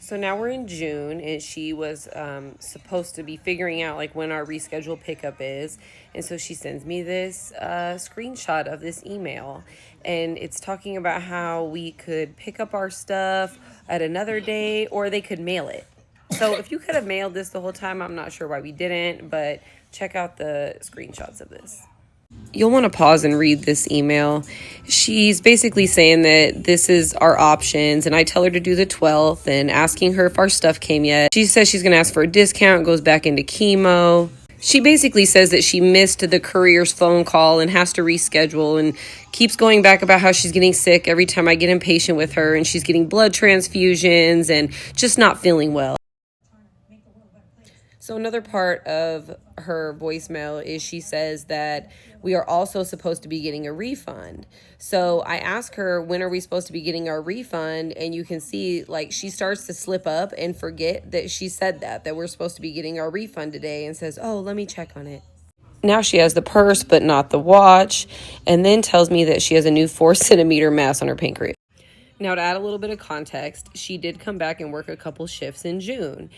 So now we're in June, and she was supposed to be figuring out like when our rescheduled pickup is, and so she sends me this screenshot of this email, and it's talking about how we could pick up our stuff at another day, or they could mail it. So if you could have mailed this the whole time, I'm not sure why we didn't, but check out the screenshots of this. You'll want to pause and read this email. She's basically saying that this is our options, and I tell her to do the 12th and asking her if our stuff came yet. She says she's going to ask for a discount, goes back into chemo. She basically says that she missed the courier's phone call and has to reschedule, and keeps going back about how she's getting sick every time I get impatient with her, and she's getting blood transfusions and just not feeling well. So another part of her voicemail is she says that we are also supposed to be getting a refund. So I ask her, when are we supposed to be getting our refund? And you can see like she starts to slip up and forget that she said that we're supposed to be getting our refund today, and says, oh, let me check on it. Now she has the purse, but not the watch, and then tells me that she has a new 4 centimeter mass on her pancreas. Now, to add a little bit of context, she did come back and work a couple shifts in June.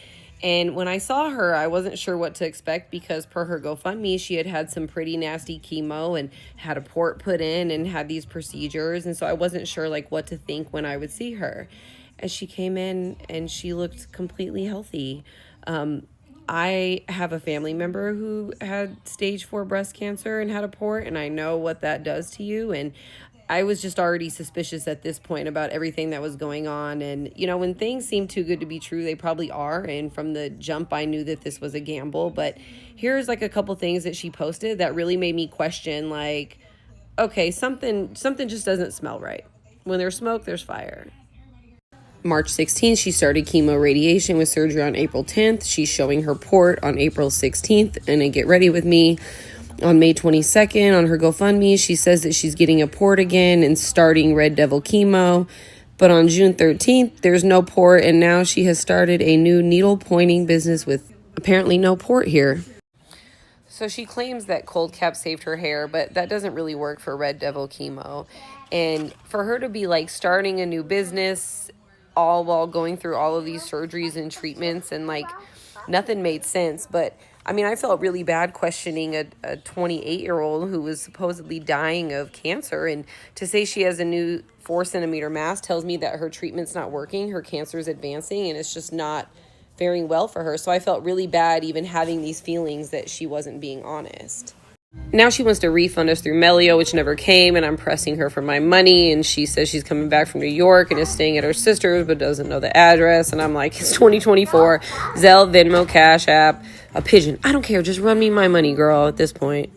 And when I saw her, I wasn't sure what to expect because per her GoFundMe, she had some pretty nasty chemo and had a port put in and had these procedures. And so I wasn't sure like what to think when I would see her. As she came in, and she looked completely healthy. I have a family member who had stage 4 breast cancer and had a port, and I know what that does to you. And I was just already suspicious at this point about everything that was going on. And, you know, when things seem too good to be true, they probably are. And from the jump, I knew that this was a gamble. But here's like a couple things that she posted that really made me question, like, okay, something just doesn't smell right. When there's smoke, there's fire. March 16th, she started chemo radiation with surgery on April 10th. She's showing her port on April 16th. And then get ready with me. On May 22nd, on her GoFundMe, she says that she's getting a port again and starting Red Devil chemo. But on June 13th, there's no port, and now she has started a new needle pointing business with apparently no port here. So she claims that cold cap saved her hair, but that doesn't really work for Red Devil chemo. And for her to be like starting a new business all while going through all of these surgeries and treatments, and like nothing made sense. But I mean, I felt really bad questioning a 28-year-old who was supposedly dying of cancer. And to say she has a new 4 centimeter mass tells me that her treatment's not working, her cancer is advancing, and it's just not faring well for her. So I felt really bad even having these feelings that she wasn't being honest. Now she wants to refund us through Melio, which never came, and I'm pressing her for my money, and she says she's coming back from New York and is staying at her sister's but doesn't know the address. And I'm like, it's 2024, Zelle, Venmo, Cash App, a pigeon. I don't care, just run me my money, girl, at this point.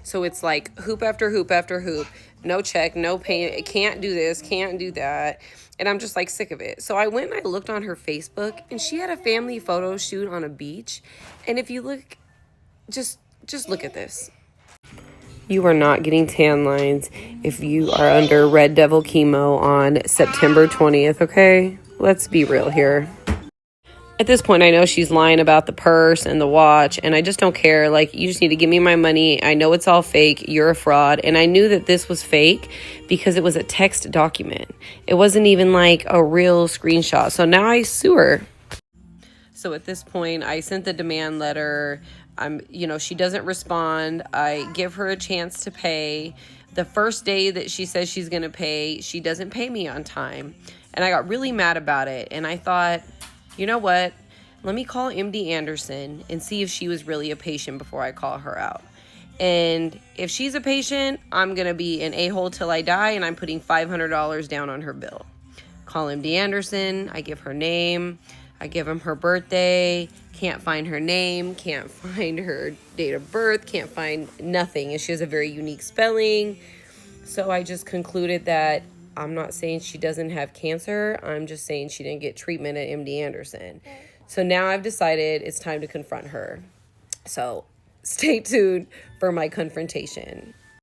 So it's like hoop after hoop after hoop, no check, no payment, can't do this, can't do that. And I'm just like sick of it. So I went and I looked on her Facebook, and she had a family photo shoot on a beach. And if you look, just look at this. You are not getting tan lines if you are under Red Devil chemo on September 20th, okay? Let's be real here. At this point, I know she's lying about the purse and the watch, and I just don't care. Like, you just need to give me my money. I know it's all fake. You're a fraud. And I knew that this was fake because it was a text document. It wasn't even like a real screenshot. So now I sue her. So at this point, I sent the demand letter. She doesn't respond. I give her a chance to pay. The first day that she says she's going to pay, she doesn't pay me on time. And I got really mad about it. And I thought, you know what? Let me call MD Anderson and see if she was really a patient before I call her out. And if she's a patient, I'm going to be an a-hole till I die, and I'm putting $500 down on her bill. Call MD Anderson. I give her name. I give him her birthday. Can't find her name, can't find her date of birth, can't find nothing. And she has a very unique spelling. So I just concluded that I'm not saying she doesn't have cancer. I'm just saying she didn't get treatment at MD Anderson. So now I've decided it's time to confront her. So stay tuned for my confrontation.